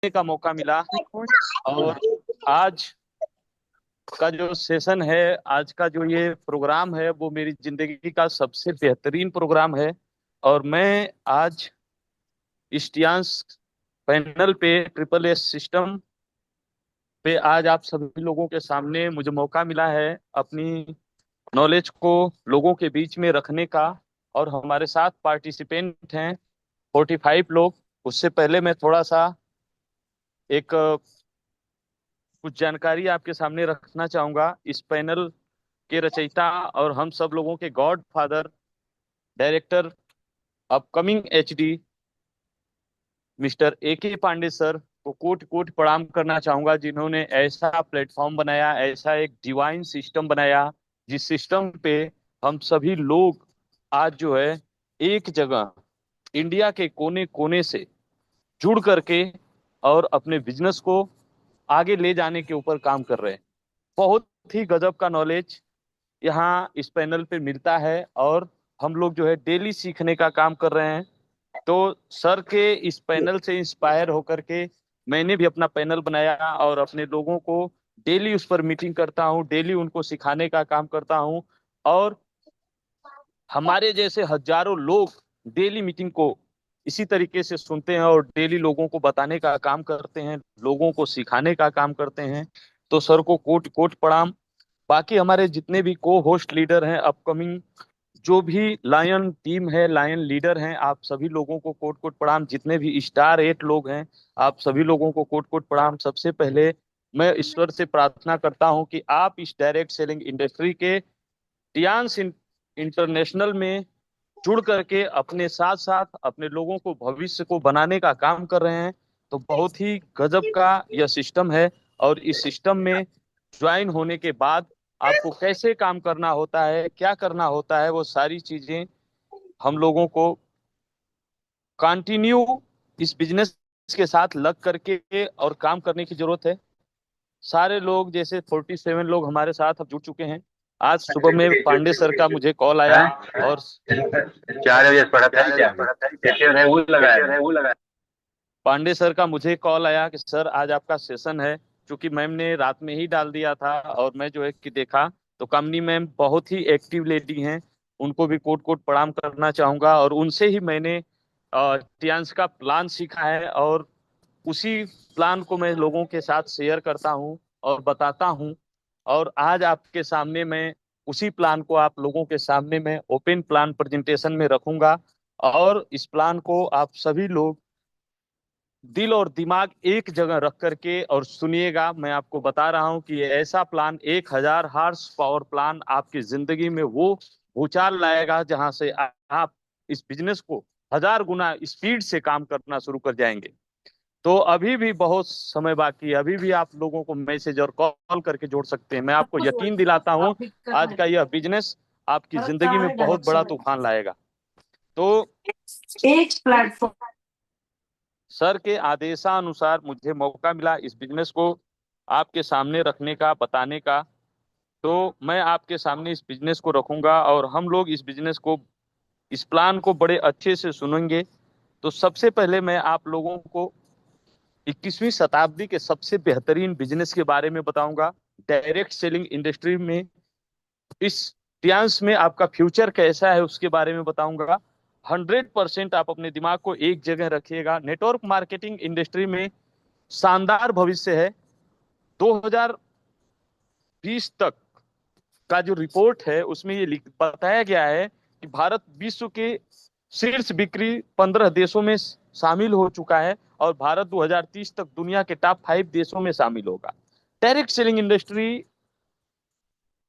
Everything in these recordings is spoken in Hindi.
का मौका मिला। और आज का जो सेशन है, आज का जो ये प्रोग्राम है, वो मेरी जिंदगी का सबसे बेहतरीन प्रोग्राम है। और मैं आज इस्टियांस पैनल पे ट्रिपल एस सिस्टम पे आज आप सभी लोगों के सामने मुझे मौका मिला है अपनी नॉलेज को लोगों के बीच में रखने का। और हमारे साथ पार्टिसिपेंट हैं 45 लोग। उससे पहले मैं थोड़ा सा एक कुछ जानकारी आपके सामने रखना चाहूंगा। इस पैनल के रचयिता और हम सब लोगों के God father, director upcoming HD mister A के पांडे सर को कोटि कोटि प्रणाम करना चाहूंगा, जिन्होंने ऐसा प्लेटफॉर्म बनाया, ऐसा एक डिवाइन सिस्टम बनाया, जिस सिस्टम पे हम सभी लोग आज जो है एक जगह इंडिया के कोने कोने से जुड़ करके और अपने बिजनेस को आगे ले जाने के ऊपर काम कर रहे हैं। बहुत ही गजब का नॉलेज यहाँ इस पैनल पे मिलता है और हम लोग जो है डेली सीखने का काम कर रहे हैं। तो सर के इस पैनल से इंस्पायर होकर के मैंने भी अपना पैनल बनाया और अपने लोगों को डेली उस पर मीटिंग करता हूँ, डेली उनको सिखाने का काम करता हूँ। और हमारे जैसे हजारों लोग डेली मीटिंग को इसी तरीके से सुनते हैं और डेली लोगों को बताने का काम करते हैं, लोगों को सिखाने का काम करते हैं। तो सर को कोट कोट प्रणाम। बाकी हमारे जितने भी को होस्ट लीडर हैं, अपकमिंग जो भी लायन टीम है, लायन लीडर हैं, आप सभी लोगों को कोट कोट प्रणाम। जितने भी स्टार 8 लोग हैं, आप सभी लोगों को कोट कोट प्रणाम। सबसे पहले मैं ईश्वर से प्रार्थना करता हूं कि आप इस डायरेक्ट सेलिंग इंडस्ट्री के टियांस इंटरनेशनल में जुड़ करके अपने साथ साथ अपने लोगों को भविष्य को बनाने का काम कर रहे हैं। तो बहुत ही गजब का यह सिस्टम है। और इस सिस्टम में ज्वाइन होने के बाद आपको कैसे काम करना होता है, क्या करना होता है, वो सारी चीजें हम लोगों को कंटिन्यू इस बिजनेस के साथ लग करके और काम करने की जरूरत है। सारे लोग जैसे 47 लोग हमारे साथ अब जुड़ चुके हैं। आज सुबह में पांडे सर का मुझे कॉल आया और 4 बजे पढ़ा था क्या अभी? कैसे है वो लगाया है? पांडे सर का मुझे कॉल आया कि सर आज आपका सेशन है। क्योंकि मैम ने रात में ही डाल दिया था और मैं जो है कि देखा, तो कामनी मैम बहुत ही एक्टिव लेडी हैं। उनको भी कोट कोट प्रणाम करना चाहूंगा। और उनसे ही मैंने टियांस का प्लान सीखा है और उसी प्लान को मैं लोगों के साथ शेयर करता हूँ और बताता हूँ। और आज आपके सामने मैं उसी प्लान को आप लोगों के सामने मैं ओपन प्लान प्रेजेंटेशन में रखूंगा। और इस प्लान को आप सभी लोग दिल और दिमाग एक जगह रख करके और सुनिएगा। मैं आपको बता रहा हूं कि ये ऐसा प्लान 1000 हार्स पावर प्लान आपकी जिंदगी में वो भूचाल लाएगा, जहां से आप इस बिजनेस को 1000 गुना स्पीड से काम करना शुरू कर जाएंगे। तो अभी भी बहुत समय बाकी है, अभी भी आप लोगों को मैसेज और कॉल करके जोड़ सकते हैं। मैं आपको यकीन दिलाता हूं आज का यह बिजनेस आपकी जिंदगी में बहुत बड़ा तूफान लाएगा। तो एक प्लेटफॉर्म। सर के आदेशानुसार मुझे मौका मिला इस बिजनेस को आपके सामने रखने का, बताने का। तो मैं आपके सामने इस बिजनेस को रखूंगा और हम लोग इस बिजनेस को, इस प्लान को बड़े अच्छे से सुनेंगे। तो सबसे पहले मैं आप लोगों को 21वीं शताब्दी के सबसे बेहतरीन बिजनेस के बारे में बताऊंगा। डायरेक्ट सेलिंग इंडस्ट्री में इस टियांस में आपका फ्यूचर कैसा है उसके बारे में बताऊंगा। 100% आप अपने दिमाग को एक जगह रखिएगा। नेटवर्क मार्केटिंग इंडस्ट्री में शानदार भविष्य है। 2020 तक का जो रिपोर्ट है उसमें ये बताया गया है कि भारत विश्व के शीर्ष बिक्री 15 देशों में शामिल हो चुका है और भारत 2030 तक दुनिया के टॉप 5 देशों में शामिल होगा। डायरेक्ट सेलिंग इंडस्ट्री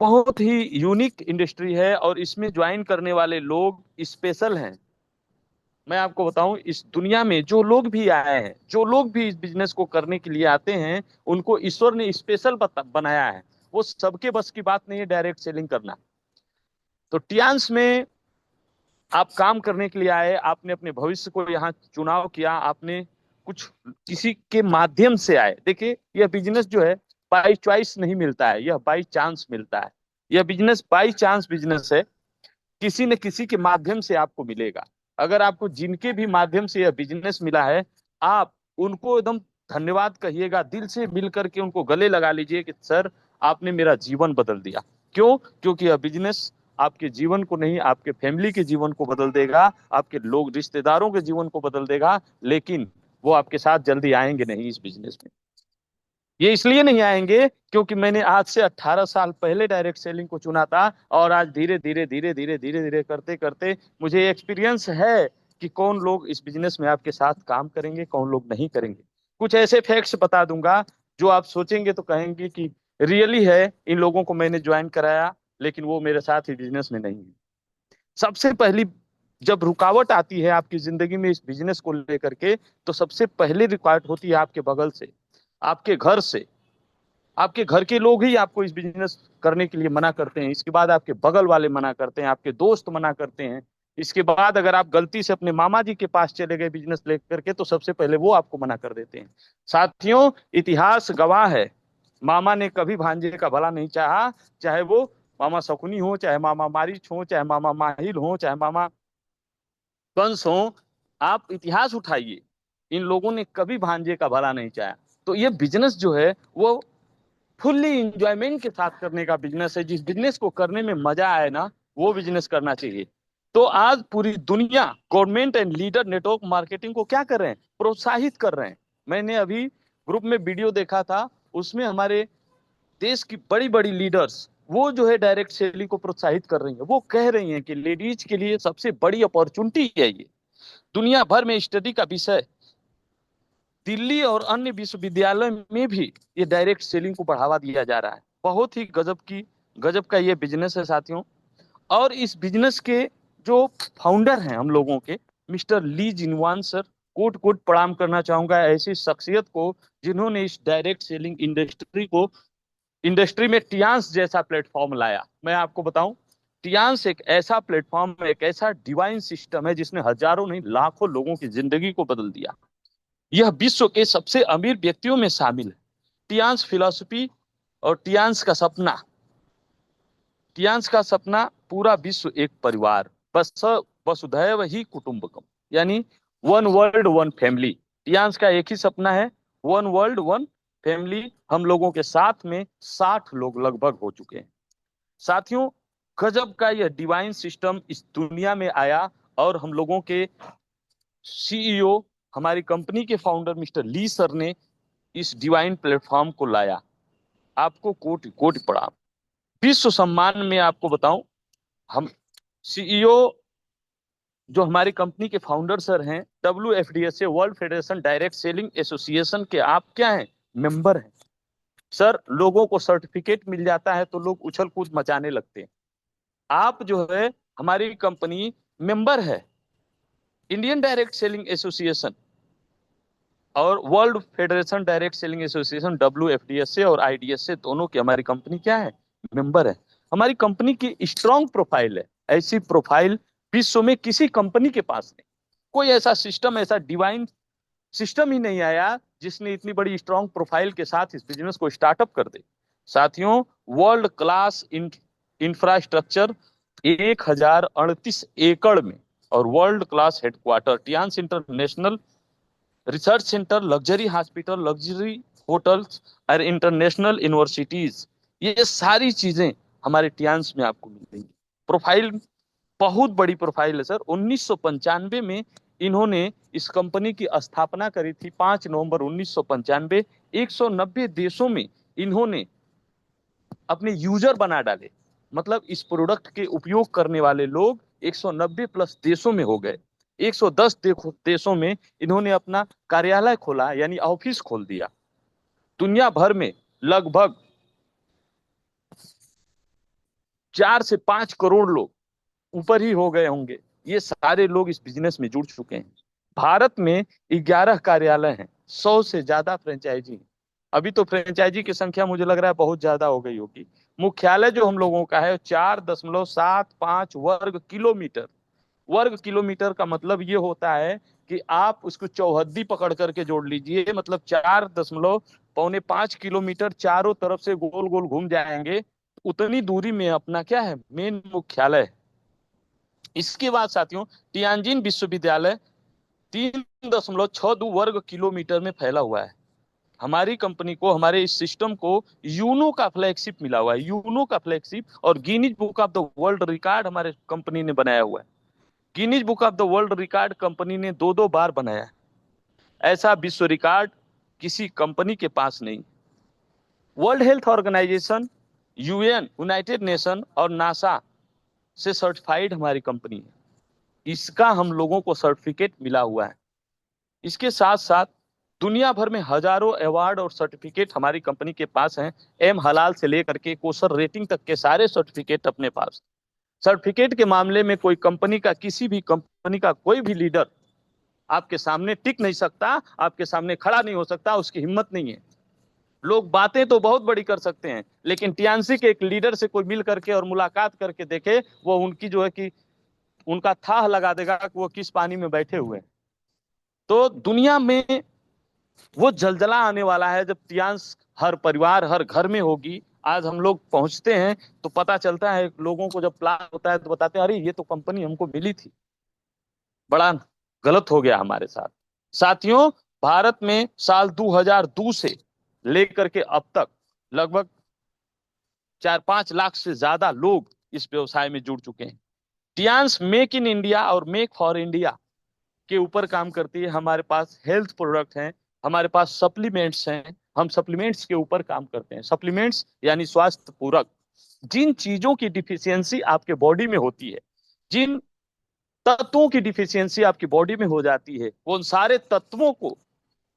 बहुत ही यूनिक इंडस्ट्री है और इसमें ज्वाइन करने वाले लोग स्पेशल हैं। मैं आपको बताऊं, इस दुनिया में जो लोग भी आए हैं, जो लोग भी इस बिजनेस को करने के लिए आते हैं, उनको ईश्वर ने स्पेशल बनाया है। वो सबके बस की बात नहीं है डायरेक्ट सेलिंग करना। तो टियांस में आप काम करने के लिए आए, आपने अपने भविष्य को यहाँ चुनाव किया, आपने कुछ किसी के माध्यम से आए। देखिए, यह बिजनेस जो है बाई चॉइस नहीं मिलता है, यह बाई चांस मिलता है। यह बिजनेस बाई चांस बिजनेस है। किसी न किसी के माध्यम से आपको मिलेगा। अगर आपको जिनके भी माध्यम से यह बिजनेस मिला है, आप उनको एकदम धन्यवाद कहिएगा, दिल से मिल करके उनको गले लगा लीजिए कि सर आपने मेरा जीवन बदल दिया। क्यों? क्योंकि यह बिजनेस आपके जीवन को नहीं, आपके फैमिली के जीवन को बदल देगा, आपके लोग रिश्तेदारों के जीवन को बदल देगा, लेकिन वो आपके साथ जल्दी आएंगे नहीं इस बिजनेस में। ये इसलिए नहीं आएंगे क्योंकि मैंने आज से 18 साल पहले डायरेक्ट सेलिंग को चुना था, और आज धीरे धीरे धीरे धीरे धीरे धीरे करते करते मुझे एक्सपीरियंस है कि कौन लोग इस बिजनेस में आपके साथ काम करेंगे, कौन लोग नहीं करेंगे। कुछ ऐसे फैक्ट्स बता दूंगा जो आप सोचेंगे तो कहेंगे कि रियली है, इन लोगों को मैंने ज्वाइन कराया लेकिन वो मेरे साथ ही बिजनेस में नहीं है। सबसे पहली जब रुकावट आती है आपकी जिंदगी में इस बिजनेस को लेकर के, तो सबसे पहले रुकावट होती है आपके बगल से, आपके घर से। आपके घर के लोग ही आपको इस बिजनेस करने के लिए मना करते हैं, इसके बाद आपके बगल वाले मना करते हैं, आपके दोस्त मना करते हैं, इसके बाद अगर आप गलती से अपने मामा जी के पास चले गए बिजनेस लेकर के तो सबसे पहले वो आपको मना कर देते हैं। साथियों, इतिहास गवाह है, मामा ने कभी भांजे का भला नहीं चाहा, चाहे वो मामा शकुनी हो, चाहे मामा मारिच हो, चाहे मामा माहिल हो, चाहे मामा कंस हो। आप इतिहास उठाइए, इन लोगों ने कभी भांजे का भला नहीं चाहा। तो ये बिजनेस जो है वो फुल्ली इंजॉयमेंट के साथ करने का बिजनेस है। जिस बिजनेस को करने में मजा आए ना, वो बिजनेस करना चाहिए। तो आज पूरी दुनिया government and leader network marketing को क्या कर रहे हैं? प्रोत्साहित कर रहे हैं। मैंने अभी ग्रुप में वीडियो देखा था, उसमें हमारे देश की बड़ी बड़ी लीडर्स वो जो है डायरेक्ट सेलिंग को प्रोत्साहित कर रही है। वो कह रही हैं कि लेडीज के लिए सबसे बड़ी अपॉर्चुनिटी है ये। दुनिया भर में स्टडी का विषय, दिल्ली और अन्य विश्वविद्यालय में भी ये डायरेक्ट सेलिंग को बढ़ावा दिया जा रहा है। बहुत ही गजब का ये बिजनेस है साथियों। और इस बिजनेस के जो फाउंडर हैं हम लोगों के, मिस्टर ली जिनवान सर, कोट कोट प्रणाम करना चाहूंगा ऐसी शख्सियत को जिन्होंने इस डायरेक्ट सेलिंग इंडस्ट्री में टियांस जैसा प्लेटफॉर्म लाया। मैं आपको बताऊं, टियांस एक ऐसा प्लेटफॉर्म, एक ऐसा डिवाइन सिस्टम है जिसने हजारों नहीं लाखों लोगों की जिंदगी को बदल दिया। यह विश्व के सबसे अमीर व्यक्तियों में शामिल है। टियांस फिलॉसफी और टियांस का सपना पूरा विश्व एक परिवार, बस वसुधैव ही कुटुंबकम, यानी one world one family. Tiens का एक ही सपना है, वन वर्ल्ड वन फैमिली। हम लोगों के साथ में 60 लोग लगभग हो चुके हैं। साथियों, गजब का यह डिवाइन सिस्टम इस दुनिया में आया, और हम लोगों के सीईओ, हमारी कंपनी के फाउंडर मिस्टर ली सर ने इस डिवाइन प्लेटफॉर्म को लाया। आपको कोटि कोटि प्रणाम। विश्व सम्मान में आपको बताऊं, हम सीईओ जो हमारी कंपनी के फाउंडर सर हैं, WFDSA world federation direct selling association के आप क्या हैं? मेंबर हैं। सर, लोगों को सर्टिफिकेट मिल जाता है तो लोग उछल कूद मचाने लगते हैं। आप जो है, हमारी कंपनी मेंबर है इंडियन डायरेक्ट सेलिंग एसोसिएशन और world federation direct selling association, WFDSA और IDSA दोनों की हमारी कंपनी क्या है? मेंबर है। हमारी कंपनी की स्ट्रॉन्ग प्रोफाइल है, ऐसी प्रोफाइल विश्व में किसी कंपनी के पास नहीं। कोई ऐसा सिस्टम, ऐसा डिवाइन सिस्टम ही नहीं आया जिसने इतनी बड़ी स्ट्रॉन्ग प्रोफाइल के साथ इस बिजनेस को स्टार्टअप कर दे। साथियों, वर्ल्ड क्लास इंफ्रास्ट्रक्चर 1038 एकड़ में, और world class headquarter, Tiens international research centre, luxury hospital, luxury hotels और इंटरनेशनल यूनिवर्सिटीज, ये सारी चीजें हमारे टियांस में आपको मिलेंगी। प्रोफाइल बहुत बड़ी प्रोफाइल है सर। 1995 में इन्होंने इस कंपनी की स्थापना करी थी, 5 नवंबर 1995। 190 देशों में इन्होंने अपने यूजर बना डाले, मतलब इस प्रोडक्ट के उपयोग करने वाले लोग 190 प्लस देशों में हो गए। 110 देशों में इन्होंने अपना कार्यालय खोला, यानी ऑफिस खोल दिया। दुनिया भर में लगभग 4 से 5 करोड़ लोग ऊपर ही हो गए होंगे, ये सारे लोग इस बिजनेस में जुड़ चुके हैं। भारत में 11 कार्यालय हैं, 100 से ज्यादा फ्रेंचाइजी हैं। अभी तो फ्रेंचाइजी की संख्या मुझे लग रहा है बहुत ज्यादा हो गई होगी। मुख्यालय जो हम लोगों का है 4.75 वर्ग किलोमीटर का मतलब ये होता है कि आप उसको चौहद्दी पकड़ करके जोड़ लीजिए, मतलब 4.5 किलोमीटर चारों तरफ से गोल गोल घूम जाएंगे, उतनी दूरी में अपना क्या है? मेन मुख्यालय है। इसके बाद साथियों, टियांजिन विश्वविद्यालय 3.62 वर्ग किलोमीटर में फैला हुआ है। हमारी कंपनी को, हमारे इस सिस्टम को यूनो का फ्लैगशिप मिला हुआ है, यूनो का फ्लैगशिप, और Guinness book of the world record हमारे कंपनी ने बनाया हुआ है। Guinness book of the world record company ने दो दो बार बनाया है। ऐसा विश्व रिकॉर्ड किसी कंपनी के पास नहीं। World Health Organization, UN, United Nation और नासा से सर्टिफाइड हमारी कंपनी है। इसका हम लोगों को सर्टिफिकेट मिला हुआ है। इसके साथ साथ दुनिया भर में हजारों अवार्ड और सर्टिफिकेट हमारी कंपनी के पास हैं। एम हलाल से लेकर के कोसर रेटिंग तक के सारे सर्टिफिकेट अपने पास। सर्टिफिकेट के मामले में कोई कंपनी का, किसी भी कंपनी का कोई भी लीडर आपके सामने टिक नहीं सकता, आपके सामने खड़ा नहीं हो सकता, उसकी हिम्मत नहीं है। लोग बातें तो बहुत बड़ी कर सकते हैं, लेकिन टियान्सी के एक लीडर से कोई मिल करके और मुलाकात करके देखे, वो उनकी जो है कि उनका थाह लगा देगा कि वो किस पानी में बैठे हुए हैं। तो दुनिया में वो जलजला आने वाला है जब टियान्स हर परिवार, हर घर में होगी। आज हम लोग पहुंचते हैं तो पता चलता है, लोगों को जब प्लान होता है तो बताते हैं, अरे ये तो कंपनी हमको मिली थी, बड़ा गलत हो गया हमारे साथ। साथियों, भारत में साल 2002 से लेकर के अब तक लगभग 4-5 लाख से ज्यादा लोग इस व्यवसाय में जुड़ चुके हैं। टियान्स मेक इन इंडिया और मेक फॉर इंडिया के ऊपर काम करती है। हमारे पास हेल्थ प्रोडक्ट हैं, हमारे पास सप्लीमेंट्स हैं, हम सप्लीमेंट्स के ऊपर काम करते हैं। सप्लीमेंट्स यानी स्वास्थ्य पूरक। जिन चीजों की डिफिशियंसी आपके बॉडी में होती है, जिन तत्वों की डिफिशियंसी आपकी बॉडी में हो जाती है, उन सारे तत्वों को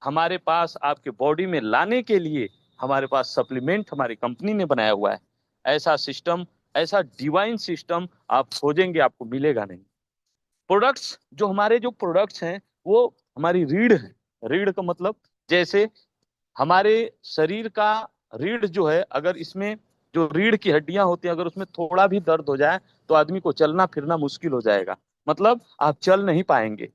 हमारे पास आपके बॉडी में लाने के लिए हमारे पास सप्लीमेंट हमारी कंपनी ने बनाया हुआ है। ऐसा सिस्टम, ऐसा डिवाइन सिस्टम आप खोजेंगे आपको मिलेगा नहीं। प्रोडक्ट्स, जो प्रोडक्ट्स हैं वो हमारी रीढ़ है। रीढ़ का मतलब, जैसे हमारे शरीर का रीढ़ जो है, अगर इसमें जो रीढ़ की हड्डियां होती हैं, अगर उसमें थोड़ा भी दर्द हो जाए तो आदमी को चलना फिरना मुश्किल हो जाएगा। मतलब आप चल नहीं पाएंगे,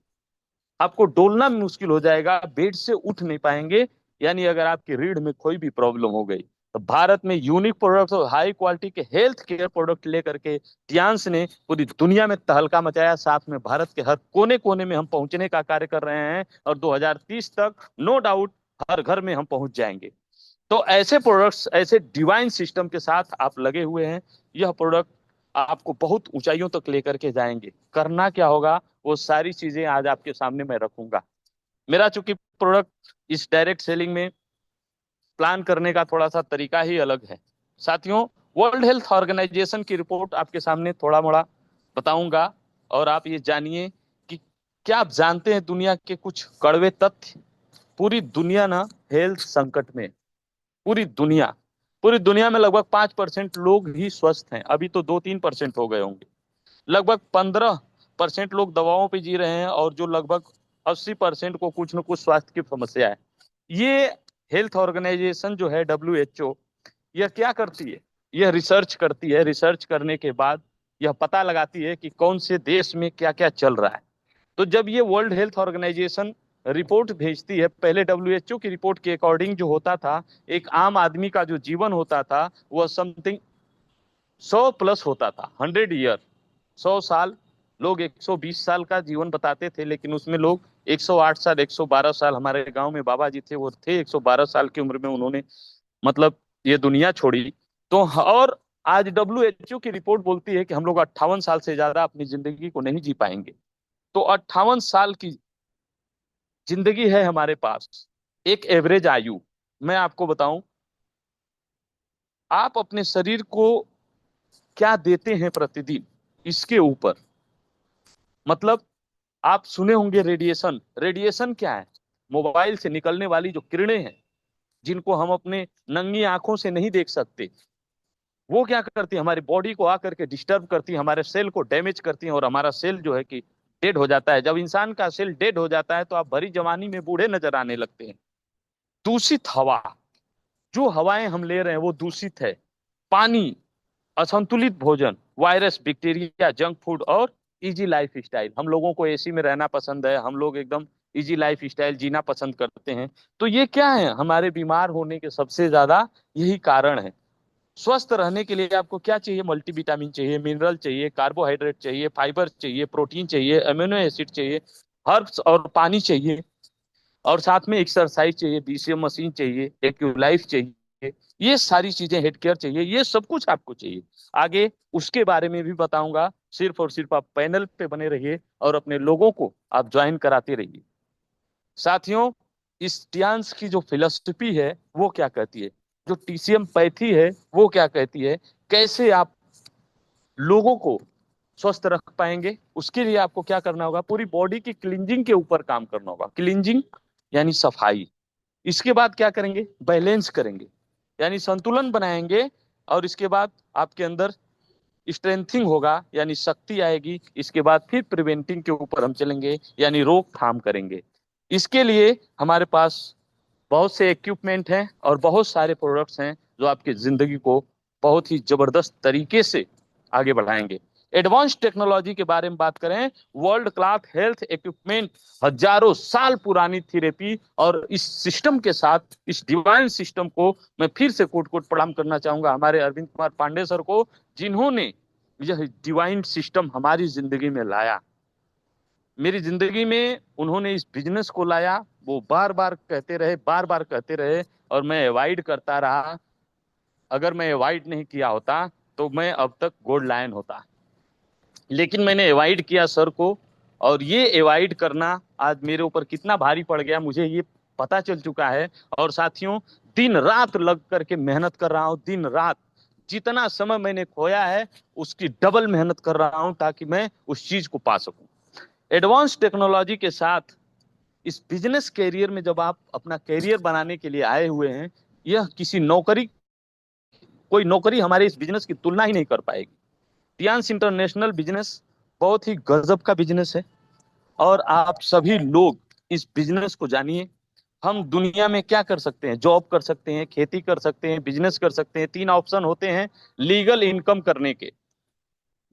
आपको डोलना मुश्किल हो जाएगा, बेड से उठ नहीं पाएंगे। यानी अगर आपकी रीढ़ में कोई भी प्रॉब्लम हो गई, तो भारत में यूनिक प्रोडक्ट और हाई क्वालिटी के हेल्थ केयर प्रोडक्ट लेकर के टियान्स ने पूरी दुनिया में तहलका मचाया। साथ में भारत के हर कोने कोने में हम पहुंचने का कार्य कर रहे हैं, और 2030 तक नो डाउट हर घर में हम पहुंच जाएंगे। तो ऐसे प्रोडक्ट्स, ऐसे डिवाइन सिस्टम के साथ आप लगे हुए हैं। यह प्रोडक्ट आपको बहुत ऊंचाइयों तक लेकर के जाएंगे। करना क्या होगा, वो सारी चीजें आज आपके सामने मैं रखूंगा। मेरा चूंकि प्रोडक्ट इस डायरेक्ट सेलिंग में प्लान करने का थोड़ा सा तरीका ही अलग है। साथियों, वर्ल्ड हेल्थ ऑर्गेनाइजेशन की रिपोर्ट आपके सामने थोड़ा मोड़ा बताऊंगा, और आप ये जानिए कि क्या आप जानते हैं दुनिया के कुछ कड़वे तथ्य। पूरी दुनिया ना हेल्थ संकट में। पूरी दुनिया, पूरी दुनिया में लगभग 5% लोग ही स्वस्थ हैं। अभी तो 2-3% हो गए होंगे। लगभग 15% लोग दवाओं पे जी रहे हैं, और जो लगभग 80% को कुछ न कुछ स्वास्थ्य की समस्या है। ये हेल्थ ऑर्गेनाइजेशन जो है, WHO, यह क्या करती है? यह रिसर्च करती है। रिसर्च करने के बाद यह पता लगाती है कि कौन से देश में क्या क्या चल रहा है। तो जब ये वर्ल्ड हेल्थ ऑर्गेनाइजेशन रिपोर्ट भेजती है, पहले WHO की रिपोर्ट के अकॉर्डिंग जो होता था, एक आम आदमी का जो जीवन होता था वह समथिंग 100+ होता था, 100 ईयर, 100 साल। लोग 120 साल का जीवन बताते थे, लेकिन उसमें लोग 108 साल, 112 साल, हमारे गांव में बाबा जी थे, वो थे 112 साल की उम्र में उन्होंने मतलब ये दुनिया छोड़ी। तो और आज WHO की रिपोर्ट बोलती है कि हम लोग 58 साल से ज्यादा अपनी जिंदगी को नहीं जी पाएंगे। तो 58 साल की जिंदगी है हमारे पास, एक एवरेज आयु। मैं आपको बताऊं, आप अपने शरीर को क्या देते हैं प्रतिदिन, इसके ऊपर, मतलब आप सुने होंगे रेडिएशन। रेडिएशन क्या है? मोबाइल से निकलने वाली जो किरणें हैं, जिनको हम अपने नंगी आंखों से नहीं देख सकते, वो क्या करती है, हमारी बॉडी को आकर के डिस्टर्ब करती है, हमारे सेल को डैमेज करती है, और हमारा सेल जो है कि डेड हो जाता है। जब इंसान का सेल डेड हो जाता है तो आप भरी जवानी में बूढ़े नजर आने लगते हैं। दूषित हवा, जो हवाएं हम ले रहे हैं वो दूषित है। पानी, असंतुलित भोजन, वायरस, बैक्टीरिया, जंक फूड, और इजी लाइफ स्टाइल। हम लोगों को एसी में रहना पसंद है, हम लोग एकदम इजी लाइफ स्टाइल जीना पसंद करते हैं। तो ये क्या है, हमारे बीमार होने के सबसे ज्यादा यही कारण है। स्वस्थ रहने के लिए आपको क्या चाहिए? मल्टीविटामिन चाहिए, मिनरल चाहिए, कार्बोहाइड्रेट चाहिए, फाइबर चाहिए, प्रोटीन चाहिए, अमीनो एसिड चाहिए, हर्ब्स और पानी चाहिए। और साथ में एक्सरसाइज चाहिए, बीसीएम मशीन चाहिए, एक्यूलाइफ चाहिए, ये सारी चीजें, हेड केयर चाहिए, ये सब कुछ आपको चाहिए। आगे उसके बारे में भी बताऊंगा। सिर्फ और सिर्फ आप पैनल पे बने रहिए और अपने लोगों को आप ज्वाइन कराते रहिए। साथियों, इस टियांस की जो फिलोसफी है वो क्या कहती है, जो टीसीएम पैथी है वो क्या कहती है, कैसे आप लोगों को स्वस्थ रख पाएंगे, उसके लिए आपको क्या करना होगा, पूरी बॉडी की क्लींजिंग के ऊपर काम करना होगा। क्लींजिंग यानी सफाई। इसके बाद क्या करेंगे, बैलेंस करेंगे, यानी संतुलन बनाएंगे। और इसके बाद आपके अंदर स्ट्रेंथिंग होगा, यानी शक्ति आएगी। इसके बाद फिर प्रिवेंटिंग के ऊपर हम चलेंगे, यानी रोकथाम करेंगे। इसके लिए हमारे पास बहुत से इक्विपमेंट हैं और बहुत सारे प्रोडक्ट्स हैं जो आपकी जिंदगी को बहुत ही जबरदस्त तरीके से आगे बढ़ाएंगे। एडवांस टेक्नोलॉजी के बारे में बात करें, वर्ल्ड क्लास हेल्थ इक्विपमेंट, हजारों साल पुरानी थेरेपी, और इस सिस्टम के साथ, इस डिवाइन सिस्टम को मैं फिर से कोट कोट प्रणाम करना चाहूंगा हमारे अरविंद कुमार पांडे सर को, जिन्होंने यह डिवाइन सिस्टम हमारी जिंदगी में लाया। मेरी जिंदगी में उन्होंने इस बिजनेस को लाया। वो बार बार कहते रहे, बार बार कहते रहे, और मैं अवॉइड करता रहा। अगर मैं अवॉइड नहीं किया होता तो मैं अब तक गोल्ड लायन होता, लेकिन मैंने अवॉइड किया सर को। और ये अवॉइड करना आज मेरे ऊपर कितना भारी पड़ गया मुझे ये पता चल चुका है। और साथियों, दिन रात लग करके मेहनत कर रहा हूं, दिन रात। जितना समय मैंने खोया है उसकी डबल मेहनत कर रहा हूं ताकि मैं उस चीज को पा सकूं। एडवांस टेक्नोलॉजी के साथ इस बिजनेस कैरियर में जब आप अपना कैरियर बनाने के लिए आए हुए हैं, यह किसी नौकरी, कोई नौकरी हमारे इस बिजनेस की तुलना ही नहीं कर पाएगी। टियांस इंटरनेशनल बिजनेस बहुत ही गजब का बिजनेस है, और आप सभी लोग इस बिजनेस को जानिए। हम दुनिया में क्या कर सकते हैं, जॉब कर सकते हैं, खेती कर सकते हैं, बिजनेस कर सकते हैं। तीन ऑप्शन होते हैं लीगल इनकम करने के,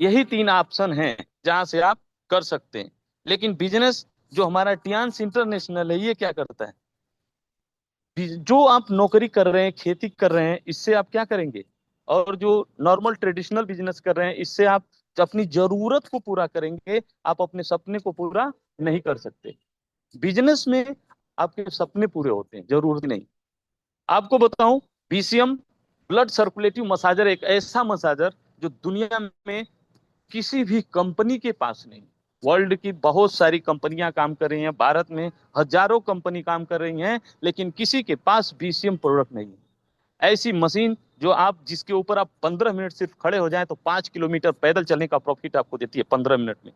यही तीन ऑप्शन हैं जहां से आप कर सकते हैं। लेकिन बिजनेस जो हमारा टियांस इंटरनेशनल है, ये क्या करता है, जो आप नौकरी कर रहे हैं, खेती कर रहे हैं, इससे आप क्या करेंगे, और जो नॉर्मल ट्रेडिशनल बिजनेस कर रहे हैं, इससे आप अपनी जरूरत को पूरा करेंगे, आप अपने सपने को पूरा नहीं कर सकते। बिजनेस में आपके सपने पूरे होते हैं, जरूरत नहीं। आपको बताऊं, बीसीएम ब्लड सर्कुलेटिव मसाजर एक ऐसा मसाजर जो दुनिया में किसी भी कंपनी के पास नहीं। वर्ल्ड की बहुत सारी कंपनियां काम कर रही हैं, भारत में हजारों कंपनी काम कर रही हैं, लेकिन किसी के पास बीसीएम प्रोडक्ट नहीं है। ऐसी मशीन जो आप, जिसके ऊपर आप 15 मिनट सिर्फ खड़े हो जाएं तो 5 किलोमीटर पैदल चलने का प्रॉफिट आपको देती है। 15 मिनट में,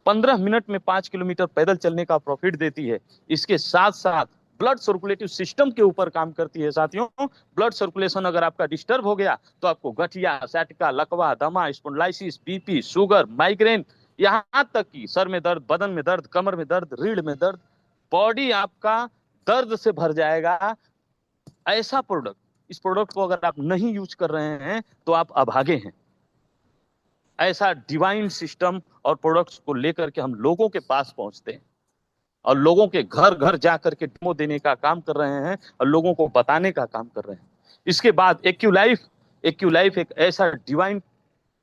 15 मिनट में 5 किलोमीटर पैदल चलने का प्रॉफिट देती है। इसके साथ साथ ब्लड सर्कुलेटिव सिस्टम के ऊपर काम करती है। साथियों, ब्लड सर्कुलेशन अगर आपका डिस्टर्ब हो गया तो आपको गठिया, सैटिका, लकवा, दमा, स्पॉन्डिलाइटिस, बीपी, शुगर, माइग्रेन, यहाँ तक कि सर में दर्द, बदन में दर्द, कमर में दर्द, रीढ़ में दर्द, बॉडी आपका दर्द से भर जाएगा। ऐसा प्रोडक्ट, इस प्रोडक्ट को अगर आप नहीं यूज कर रहे हैं तो आप अभागे हैं। ऐसा डिवाइन सिस्टम और प्रोडक्ट्स को लेकर के हम लोगों के पास पहुंचते हैं और लोगों के घर घर जाकर के डेमो देने का काम कर रहे हैं और लोगों को बताने का काम कर रहे हैं। इसके बाद एक्यूलाइफ, एक्यूलाइफ एक ऐसा डिवाइन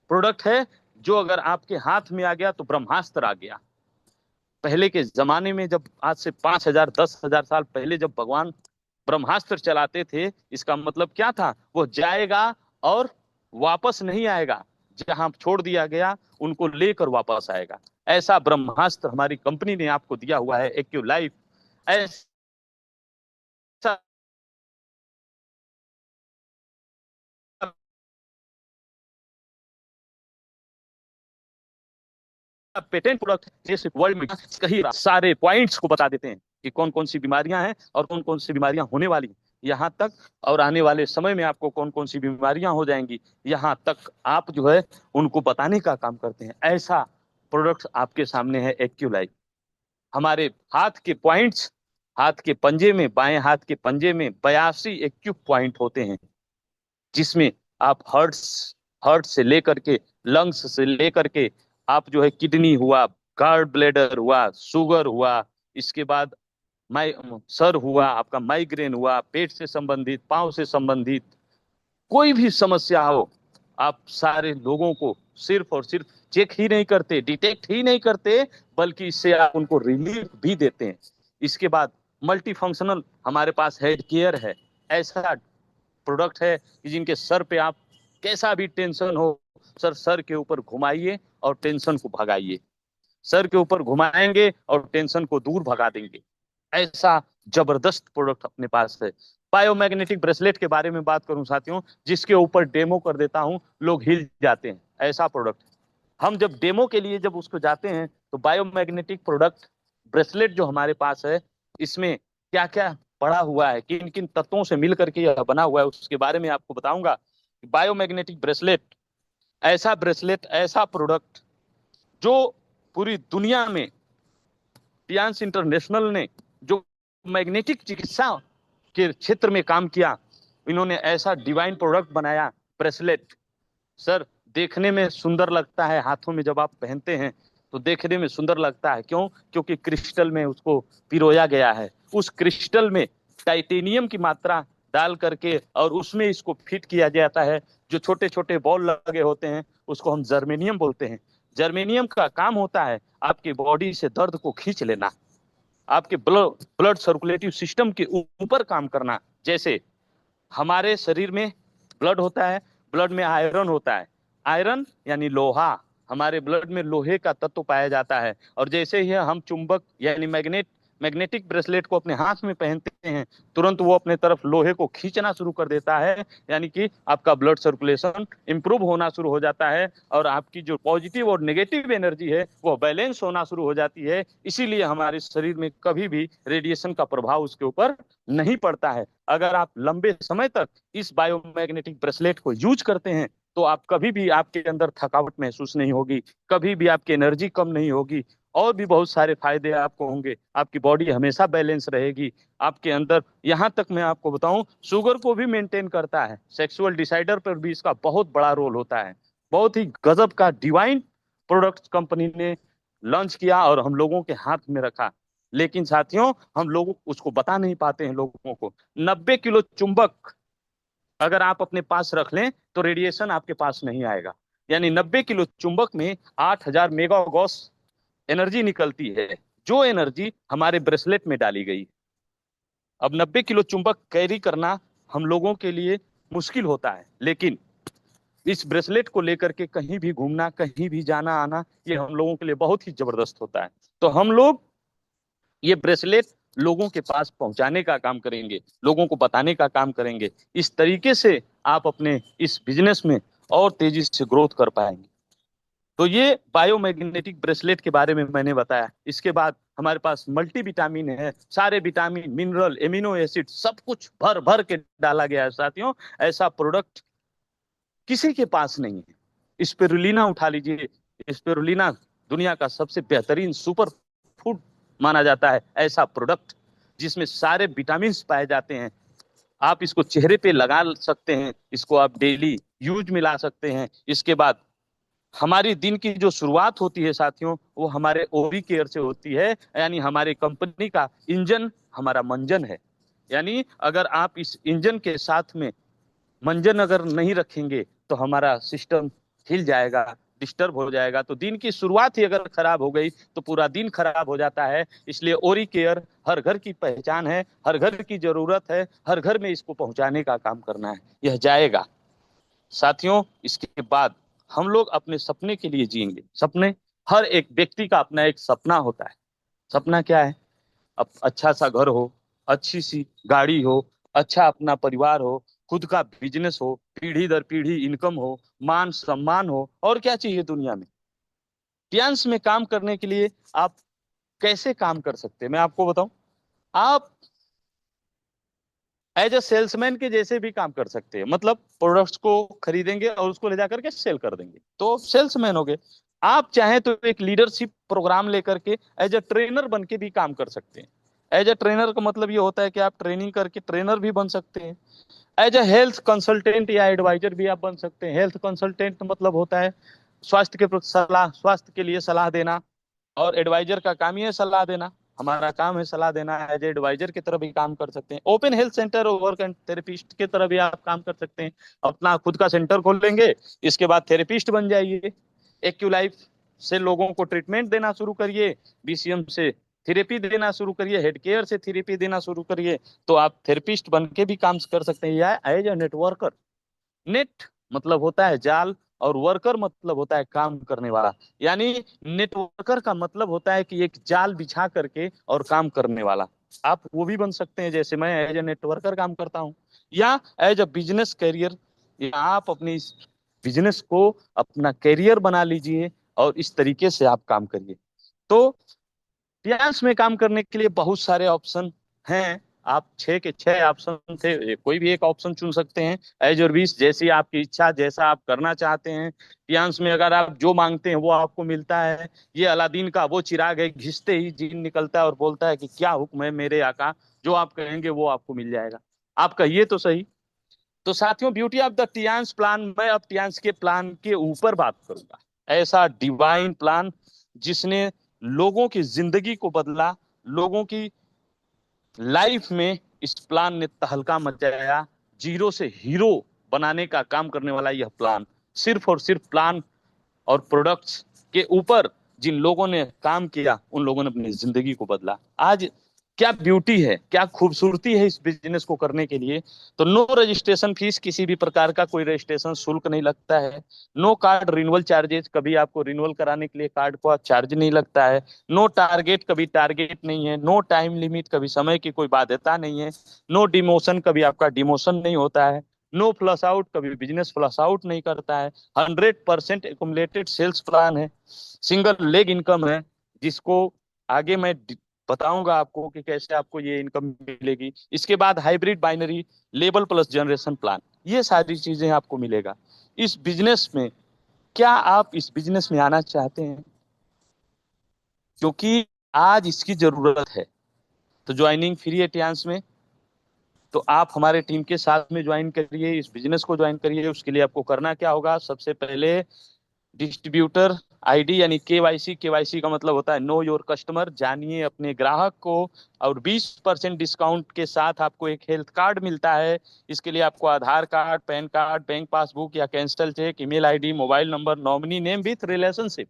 प्रोडक्ट है जो अगर आपके हाथ में आ गया तो ब्रह्मास्त्र आ गया। पहले के जमाने में, जब आज से 5,000 10,000 साल पहले जब भगवान ब्रह्मास्त्र चलाते थे, इसका मतलब क्या था, वो जाएगा और वापस नहीं आएगा, जहां छोड़ दिया गया उनको लेकर वापस आएगा। ऐसा ब्रह्मास्त्र हमारी कंपनी ने आपको दिया हुआ है, एक्यू लाइफ। ऐसा पेटेंट प्रोडक्ट जैसे वर्ल्ड में कई सारे पॉइंट्स को बता देते हैं कि कौन कौन सी बीमारियां हैं और कौन कौन सी बीमारियां होने वाली हैं, यहाँ तक और आने वाले समय में आपको कौन कौन सी बीमारियां हो जाएंगी, यहाँ तक आप जो है उनको बताने का काम करते हैं। ऐसा प्रोडक्ट आपके सामने है एक्यूलाइफ। हमारे हाथ के पॉइंट्स, हाथ के पंजे में, बाएं हाथ के पंजे में 82 एक्यू पॉइंट होते हैं, जिसमें आप हर्ट्स, हर्ट से लेकर के लंग्स से लेकर के आप जो है किडनी हुआ, गार्ड ब्लेडर हुआ, शुगर हुआ, इसके बाद माइ सर हुआ, आपका माइग्रेन हुआ, पेट से संबंधित, पांव से संबंधित कोई भी समस्या हो, आप सारे लोगों को सिर्फ और सिर्फ चेक ही नहीं करते, डिटेक्ट ही नहीं करते, बल्कि इससे आप उनको रिलीफ भी देते हैं। इसके बाद मल्टी फंक्शनल हमारे पास हेड केयर है। ऐसा प्रोडक्ट है कि जिनके सर पे आप कैसा भी टेंशन हो, सर के ऊपर घुमाइए और टेंशन को भगाइए। सर के ऊपर घुमाएंगे और टेंशन को दूर भगा देंगे। ऐसा जबरदस्त प्रोडक्ट अपने पास है। बायोमैग्नेटिक ब्रेसलेट के बारे में बात करूं साथियों, जिसके ऊपर डेमो कर देता हूं, लोग हिल जाते हैं। ऐसा प्रोडक्ट हम जब डेमो के लिए जब उसको जाते हैं तो बायोमैग्नेटिक प्रोडक्ट ब्रेसलेट जो हमारे पास है, इसमें क्या क्या पड़ा हुआ है, किन किन तत्वों से मिलकर के यह बना हुआ है, उसके बारे में आपको बताऊंगा। बायोमैग्नेटिक ब्रेसलेट ऐसा प्रोडक्ट जो पूरी दुनिया में पियांस इंटरनेशनल ने जो मैग्नेटिक चिकित्सा के क्षेत्र में काम किया, इन्होंने ऐसा डिवाइन प्रोडक्ट बनाया ब्रेसलेट। सर देखने में सुंदर लगता है, हाथों में जब आप पहनते हैं तो देखने में सुंदर लगता है। क्यों? क्योंकि क्रिस्टल में उसको पिरोया गया है। उस क्रिस्टल में टाइटेनियम की मात्रा डाल करके और उसमें इसको फिट किया जाता है। जो छोटे छोटे बॉल लगे होते हैं उसको हम जर्मेनियम बोलते हैं। जर्मेनियम का काम होता है आपकी बॉडी से दर्द को खींच लेना, आपके ब्लड सर्कुलेटिव सिस्टम के ऊपर काम करना। जैसे हमारे शरीर में ब्लड होता है, ब्लड में आयरन होता है, आयरन यानी लोहा, हमारे ब्लड में लोहे का तत्व पाया जाता है। और जैसे ही हम चुंबक यानी मैग्नेटिक ब्रेसलेट को अपने हाथ में पहनते हैं, तुरंत वो अपने तरफ लोहे को खींचना शुरू कर देता है, यानी कि आपका ब्लड सर्कुलेशन इंप्रूव होना शुरू हो जाता है और आपकी जो पॉजिटिव और नेगेटिव एनर्जी है वो बैलेंस होना शुरू हो जाती है। इसीलिए हमारे शरीर में कभी भी रेडिएशन का प्रभाव उसके ऊपर नहीं पड़ता है। अगर आप लंबे समय तक इस बायोमैग्नेटिक ब्रेसलेट को यूज करते हैं तो आप कभी भी आपके अंदर थकावट महसूस नहीं होगी, कभी भी आपकी एनर्जी कम नहीं होगी, और भी बहुत सारे फायदे आपको होंगे। आपकी बॉडी हमेशा बैलेंस रहेगी। आपके अंदर, यहाँ तक मैं आपको बताऊं, शुगर को भी मेंटेन करता है। सेक्सुअल डिसाइडर पर भी इसका बहुत बड़ा रोल होता है। बहुत ही गजब का डिवाइन प्रोडक्ट कंपनी ने लॉन्च किया और हम लोगों के हाथ में रखा। लेकिन साथियों हम लोग उसको बता नहीं पाते हैं लोगों को। 90 किलो चुंबक अगर आप अपने पास रख लें तो रेडिएशन आपके पास नहीं आएगा। यानी 90 किलो चुंबक में 8,000 मेगागॉस एनर्जी निकलती है, जो एनर्जी हमारे ब्रेसलेट में डाली गई। अब 90 किलो चुंबक कैरी करना हम लोगों के लिए मुश्किल होता है, लेकिन इस ब्रेसलेट को लेकर के कहीं भी घूमना, कहीं भी जाना आना, ये हम लोगों के लिए बहुत ही जबरदस्त होता है। तो हम लोग ये ब्रेसलेट लोगों के पास पहुंचाने का काम करेंगे, लोगों को बताने का काम करेंगे। इस तरीके से आप अपने इस बिजनेस में और तेजी से ग्रोथ कर पाएंगे। तो ये बायोमैग्नेटिक ब्रेसलेट के बारे में मैंने बताया। इसके बाद हमारे पास मल्टी विटामिन है, सारे विटामिन, मिनरल, एमिनो एसिड सब कुछ भर भर के डाला गया है साथियों। ऐसा प्रोडक्ट किसी के पास नहीं है। स्पिरुलिना उठा लीजिए, स्पिरुलिना दुनिया का सबसे बेहतरीन सुपर फूड माना जाता है। ऐसा प्रोडक्ट जिसमें सारे विटामिन पाए जाते हैं। आप इसको चेहरे पे लगा सकते हैं, इसको आप डेली यूज में ला सकते हैं। इसके बाद हमारी दिन की जो शुरुआत होती है साथियों, वो हमारे ओवी केयर से होती है। यानी हमारी कंपनी का इंजन हमारा मंजन है। यानी अगर आप इस इंजन के साथ में मंजन अगर नहीं रखेंगे तो हमारा सिस्टम हिल जाएगा, डिस्टर्ब हो जाएगा। तो दिन की शुरुआत ही अगर खराब हो गई तो पूरा दिन खराब हो जाता है। इसलिए ओरी केयर हर घर की पहचान है, हर घर की जरूरत है, हर घर में इसको पहुंचाने का काम करना है। यह जाएगा साथियों। इसके बाद हम लोग अपने सपने के लिए जिएंगे। सपने, हर एक व्यक्ति का अपना एक सपना होता है। सपना क्या है? अब अच्छा सा घर हो, अच्छी सी गाड़ी हो, अच्छा अपना परिवार हो, खुद का बिजनेस हो, पीढ़ी दर पीढ़ी इनकम हो, मान सम्मान हो, और क्या चाहिए दुनिया में। पियांस में काम करने के लिए आप कैसे काम कर सकते हैं मैं आपको बताऊं। आप एज ए सेल्समैन के जैसे भी काम कर सकते हैं। मतलब प्रोडक्ट्स को खरीदेंगे और उसको ले जाकर के सेल कर देंगे, तो सेल्समैन हो गए। आप चाहें तो एक लीडरशिप प्रोग्राम लेकर के एज ए ट्रेनर बन के भी काम कर सकते हैं। एज ए ट्रेनर का मतलब ये होता है कि आप ट्रेनिंग करके ट्रेनर भी बन सकते हैं। एज ए हेल्थ कंसल्टेंट या एडवाइजर भी आप बन सकते हैं। हेल्थ कंसल्टेंट मतलब होता है स्वास्थ्य के सलाह, स्वास्थ्य के लिए सलाह देना, और एडवाइजर का काम ही है सलाह देना। हमारा काम है सलाह देना। एज एडवाइजर की तरह भी काम कर सकते हैं। ओपन हेल्थ सेंटर और वर्क एंड थेरेपिस्ट की तरह भी आप काम कर सकते हैं। अपना खुद का सेंटर खोल लेंगे, इसके बाद थेरेपिस्ट बन जाइए। एक्यू लाइफ से लोगों को ट्रीटमेंट देना शुरू करिए, बीसीएम से थेरेपी देना शुरू करिए, हेड केयर से थेरेपी देना शुरू करिए, तो आप थेरेपिस्ट बन के भी काम कर सकते हैं। या एज ए नेटवर्कर, नेट मतलब होता है जाल, और वर्कर मतलब होता है काम करने वाला। यानी नेटवर्कर का मतलब होता है कि एक जाल बिछा करके और काम करने वाला। आप वो भी बन सकते हैं, जैसे मैं एज ए नेटवर्कर काम करता हूँ, या एज अ बिजनेस कैरियर, या आप अपनी इस बिजनेस को अपना कैरियर बना लीजिए और इस तरीके से आप काम करिए। तो फ्रीलांस में काम करने के लिए बहुत सारे ऑप्शन हैं। आप 6 के 6 ऑप्शन थे, कोई भी एक ऑप्शन चुन सकते हैं। एज और बीस, जैसी आपकी इच्छा, जैसा आप करना चाहते हैं। फ्रीलांस में अगर आप जो मांगते हैं वो आपको मिलता है। ये अलादीन का वो चिराग है, घिसते ही जीन निकलता है और बोलता है कि क्या हुक्म है मेरे आका, जो आप कहेंगे वो आपको मिल जाएगा। आप कहिए तो सही। तो साथियों, beauty of the Tiens plan, मैं अब टियांस के प्लान के ऊपर बात करूंगा। ऐसा डिवाइन प्लान जिसने लोगों की जिंदगी को बदला, लोगों की लाइफ में इस प्लान ने तहलका मचाया। जीरो से हीरो बनाने का काम करने वाला यह प्लान, सिर्फ और सिर्फ प्लान और प्रोडक्ट्स के ऊपर जिन लोगों ने काम किया, उन लोगों ने अपनी जिंदगी को बदला। आज क्या ब्यूटी है, क्या खूबसूरती है इस बिजनेस को करने के लिए। तो नो रजिस्ट्रेशन फीस, किसी भी प्रकार का कोई रजिस्ट्रेशन शुल्क नहीं लगता है। नो कार्ड रिन्यूअल चार्जेस, कभी आपको रिन्यूअल कराने के लिए कार्ड को चार्ज नहीं लगता है। नो टारगेट, कभी टारगेट नहीं है। नो टाइम लिमिट, कभी समय की कोई बाध्यता नहीं है। नो डिमोशन, कभी आपका डिमोशन नहीं होता है। नो फ्लश आउट, कभी बिजनेस फ्लश आउट नहीं करता है। 100% एकुमुलेटेड सेल्स प्लान है। सिंगल लेग इनकम है, जिसको आगे मैं बताऊंगा आपको कि कैसे आपको ये इनकम मिलेगी। इसके बाद hybrid binary label plus generation plan, ये सारी चीजें आपको मिलेगा इस बिजनेस में। क्या आप इस बिजनेस में आना चाहते हैं? क्योंकि आज इसकी जरूरत है। तो ज्वाइनिंग फ्री है टियांस में। तो आप हमारे टीम के साथ में ज्वाइन करिए, इस बिजनेस को ज्वाइन करिए। उसके लिए आपको करना क्या होगा, सबसे पहले डिस्ट्रीब्यूटर आईडी यानी केवाईसी। केवाईसी का मतलब होता है नो योर कस्टमर, जानिए अपने ग्राहक को। और 20% डिस्काउंट के साथ आपको एक हेल्थ कार्ड मिलता है। इसके लिए आपको Aadhaar card, PAN card, bank passbook या cancel cheque, email ID, mobile number, nominee name with relationship,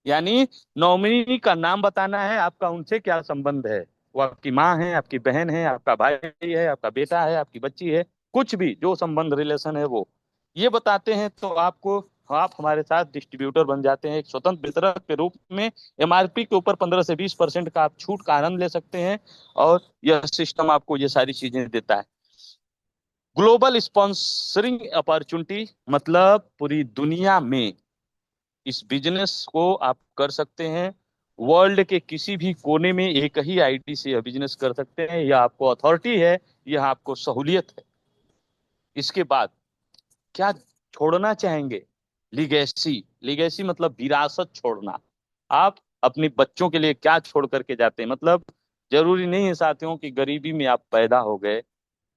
यानी नॉमिनी का नाम बताना है, आपका उनसे क्या संबंध है। वो आपकी माँ है, आपकी बहन है, आपका भाई है, आपका बेटा है, आपकी बच्ची है, कुछ भी जो संबंध रिलेशन है वो ये बताते हैं। तो आपको, आप हमारे साथ डिस्ट्रीब्यूटर बन जाते हैं। एक स्वतंत्र वितरक के रूप में एमआरपी के ऊपर 15 से 20% का आप छूट का आनंद ले सकते हैं। और यह सिस्टम आपको ये सारी चीजें देता है। ग्लोबल स्पॉन्सरिंग अपॉर्चुनिटी, मतलब पूरी दुनिया में इस बिजनेस को आप कर सकते हैं। वर्ल्ड के किसी भी कोने में एक ही आईडी से यह बिजनेस कर सकते हैं। यह आपको अथॉरिटी है, यह आपको सहूलियत है। इसके बाद क्या छोड़ना चाहेंगे? लिगेसी। लिगेसी मतलब विरासत छोड़ना। आप अपने बच्चों के लिए क्या छोड़ करके जाते हैं? मतलब जरूरी नहीं है साथियों कि गरीबी में आप पैदा हो गए।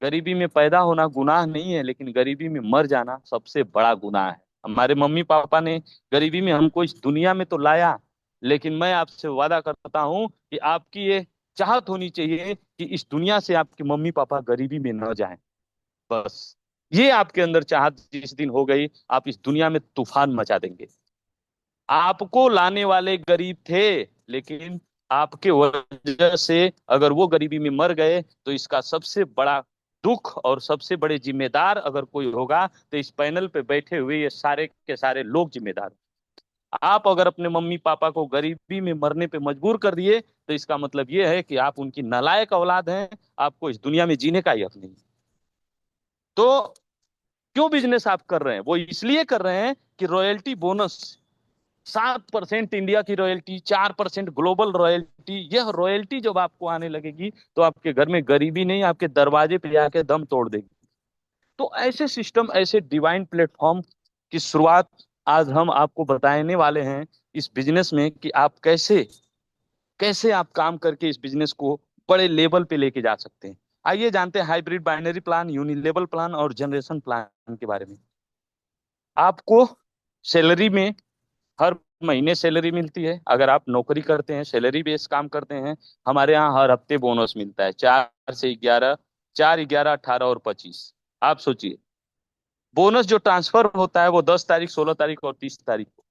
गरीबी में पैदा होना गुनाह नहीं है, लेकिन गरीबी में मर जाना सबसे बड़ा गुनाह है। हमारे मम्मी पापा ने गरीबी में हमको इस दुनिया में तो लाया, लेकिन मैं आपसे वादा करता हूं कि आपकी ये चाहत होनी चाहिए कि इस दुनिया से आपके मम्मी पापा गरीबी में न जाएं। बस ये आपके अंदर चाहत जिस दिन हो गई, आप इस दुनिया में तूफान मचा देंगे। आपको लाने वाले गरीब थे, लेकिन आपके वजह से अगर वो गरीबी में मर गए, तो इसका सबसे बड़ा दुख और सबसे बड़े जिम्मेदार अगर कोई होगा, तो इस पैनल पे बैठे हुए ये सारे के सारे लोग जिम्मेदार। आप अगर अपने मम्मी पापा को गरीबी में मरने पे मजबूर कर दिए, तो इसका मतलब ये है कि आप उनकी नालायक औलाद हैं। आपको इस दुनिया में जीने का ही हक नहीं। तो क्यों बिजनेस आप कर रहे हैं? वो इसलिए कर रहे हैं कि रॉयल्टी बोनस, 7% इंडिया की रॉयल्टी, 4% ग्लोबल रॉयल्टी। यह रॉयल्टी जब आपको आने लगेगी, तो आपके घर में गरीबी नहीं, आपके दरवाजे पे आके दम तोड़ देगी। तो ऐसे सिस्टम, ऐसे डिवाइन प्लेटफॉर्म की शुरुआत आज हम आपको बताने वाले हैं इस बिजनेस में, कि आप कैसे कैसे आप काम करके इस बिजनेस को बड़े लेवल पे लेके जा सकते हैं। आइए जानते हैं हाइब्रिड बाइनरी प्लान, यूनिलेवल प्लान और जनरेशन प्लान के बारे में। आपको सैलरी में हर महीने सैलरी मिलती है। अगर आप नौकरी करते हैं, सैलरी बेस काम करते हैं, हमारे यहाँ हर हफ्ते बोनस मिलता है। 4 से 11, 4, 11, 18 और 25। आप सोचिए, बोनस जो ट्रांसफर होता है वो 10 तारीख, 16 तारीख और 30 तारीख को।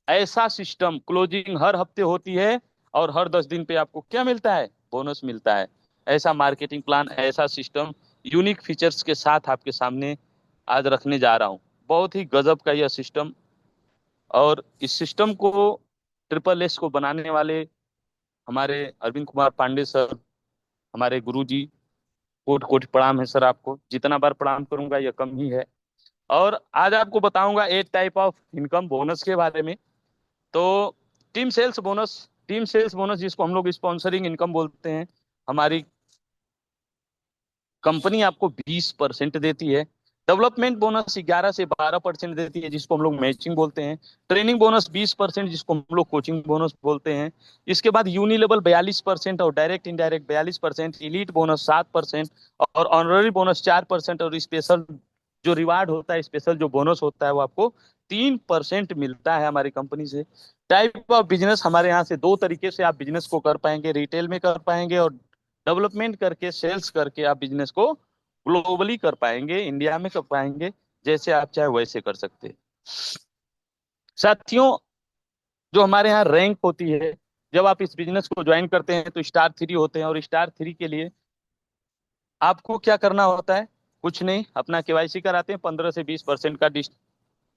ऐसा सिस्टम, क्लोजिंग हर हफ्ते होती है। और हर 10 दिन पे आपको क्या मिलता है, बोनस मिलता है। ऐसा मार्केटिंग प्लान, ऐसा सिस्टम यूनिक फीचर्स के साथ आपके सामने आज रखने जा रहा हूँ। बहुत ही गजब का यह सिस्टम, और इस सिस्टम को ट्रिपल एस को बनाने वाले हमारे अरविंद कुमार पांडे सर, हमारे गुरुजी, कोटि कोटि प्रणाम है सर। आपको जितना बार प्रणाम करूंगा यह कम ही है। और आज आपको बताऊंगा 8 टाइप ऑफ इनकम बोनस के बारे में। तो team sales bonus, team sales bonus जिसको हम लोग स्पॉन्सरिंग इनकम बोलते हैं, हमारी कंपनी आपको 20% देती है। डेवलपमेंट बोनस 11 से 12% देती है, जिसको हम लोग मैचिंग बोलते हैं। ट्रेनिंग बोनस 20%, जिसको हम लोग कोचिंग बोनस बोलते हैं। इसके बाद यूनिलेवल 42% और डायरेक्ट इनडायरेक्ट 42%, इलीट बोनस 7% और ऑनररी बोनस 4%, और स्पेशल जो रिवार्ड होता है, स्पेशल जो बोनस होता है, वो आपको 3% मिलता है हमारी कंपनी से। टाइप ऑफ बिजनेस हमारे यहाँ से दो तरीके से आप बिजनेस को कर पाएंगे, रिटेल में कर पाएंगे और डेवलपमेंट करके, सेल्स करके आप बिजनेस को ग्लोबली कर पाएंगे, इंडिया में कर पाएंगे। जैसे आप चाहे वैसे कर सकते हैं साथियों। जो हमारे यहाँ रैंक होती है, जब आप इस बिजनेस को ज्वाइन करते हैं तो स्टार 3 होते हैं, और स्टार 3 के लिए आपको क्या करना होता है, कुछ नहीं, अपना केवाईसी कराते हैं, 15 से 20% का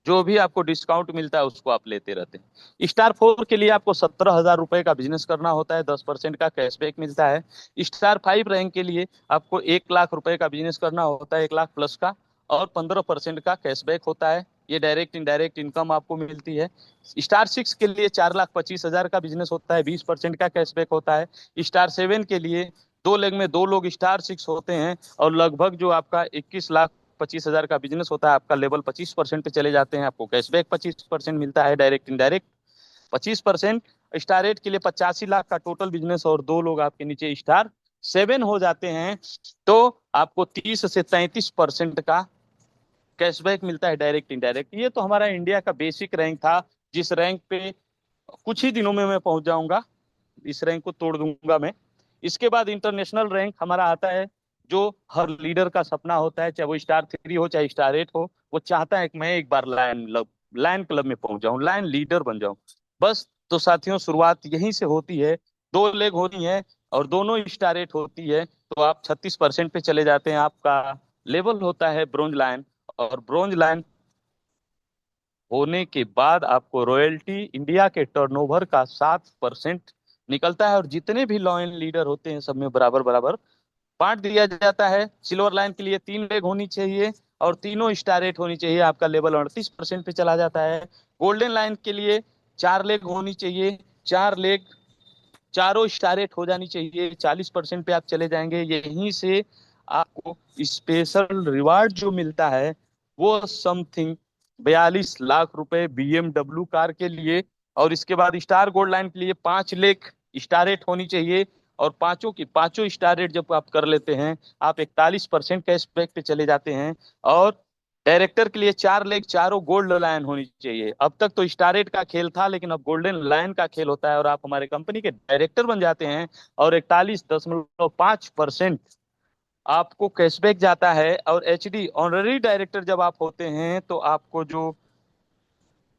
जो भी आपको डिस्काउंट मिलता है उसको आप लेते रहते हैं। स्टार 4 के लिए आपको 17,000 रुपए का बिजनेस करना होता है, 10% का कैशबैक मिलता है। स्टार 5 रैंक के लिए आपको 1 लाख रुपए का बिजनेस करना होता है, 1 लाख प्लस का, और 15% का कैशबैक होता है। ये डायरेक्ट इनडायरेक्ट इनकम आपको मिलती है। स्टार 6 के लिए 4,25,000 का बिजनेस होता है, 20% का कैशबैक होता है। स्टार 7 के लिए 2 लेग में 2 लोग स्टार 6 होते हैं, और लगभग जो आपका 21,25,000 का बिजनेस होता है, आपका लेवल 25% पे चले जाते हैं, आपको कैशबैक 25% मिलता है, डायरेक्ट इनडायरेक्ट 25%। स्टार 8 के लिए 85 लाख का टोटल बिजनेस और 2 लोग आपके नीचे स्टार 7 हो जाते हैं, तो आपको 30 से 33% का कैशबैक मिलता है, डायरेक्ट इनडायरेक्ट। ये तो हमारा इंडिया का बेसिक रैंक था, जिस रैंक पे कुछ ही दिनों में मैं पहुंच जाऊंगा, इस रैंक को तोड़ दूंगा मैं। इसके बाद इंटरनेशनल रैंक हमारा आता है, जो हर लीडर का सपना होता है, चाहे वो स्टार 3 हो चाहे स्टार 8 हो। वो चाहता है कि मैं एक बार लायन क्लब में पहुंच जाऊं, लायन लीडर बन जाऊं। बस, तो साथियों शुरुआत यहीं से होती है। 2 लेग होती है और दोनों स्टार 8 होती है, तो आप 36% पे चले जाते हैं। आपका लेवल होता है ब्रोंज लायन, और ब्रोंज लायन होने के बाद आपको रॉयल्टी इंडिया के टर्नओवर का 7% निकलता है, और जितने भी लॉयन लीडर होते हैं सब में बराबर बराबर बांट दिया जाता है। सिल्वर लाइन के लिए 3 लेग होनी चाहिए और तीनों स्टार 8 होनी चाहिए, आपका लेवल 38% पे चला जाता है। गोल्डन लाइन के लिए 4 लेग होनी चाहिए, 4 लेग चारों स्टार 8 हो जानी चाहिए, 40% पे आप चले जाएंगे। यहीं से आपको स्पेशल रिवार्ड जो मिलता है वो समथिंग 42 लाख रुपए BMW कार के लिए। और इसके बाद स्टार गोल्ड लाइन के लिए 5 लेग स्टार 8 होनी चाहिए, और पांचों की पांचों स्टार 8 जब आप कर लेते हैं, आप 41% कैशबैक पे चले जाते हैं। और डायरेक्टर के लिए 4 लेग चारों गोल्ड लायन होनी चाहिए। अब तक तो स्टार 8 का खेल था, लेकिन अब गोल्डन लायन का खेल होता है, और आप हमारे कंपनी के डायरेक्टर बन जाते हैं, और 41.5% आपको कैशबैक जाता है। और HD ऑनररी डायरेक्टर जब आप होते हैं, तो आपको जो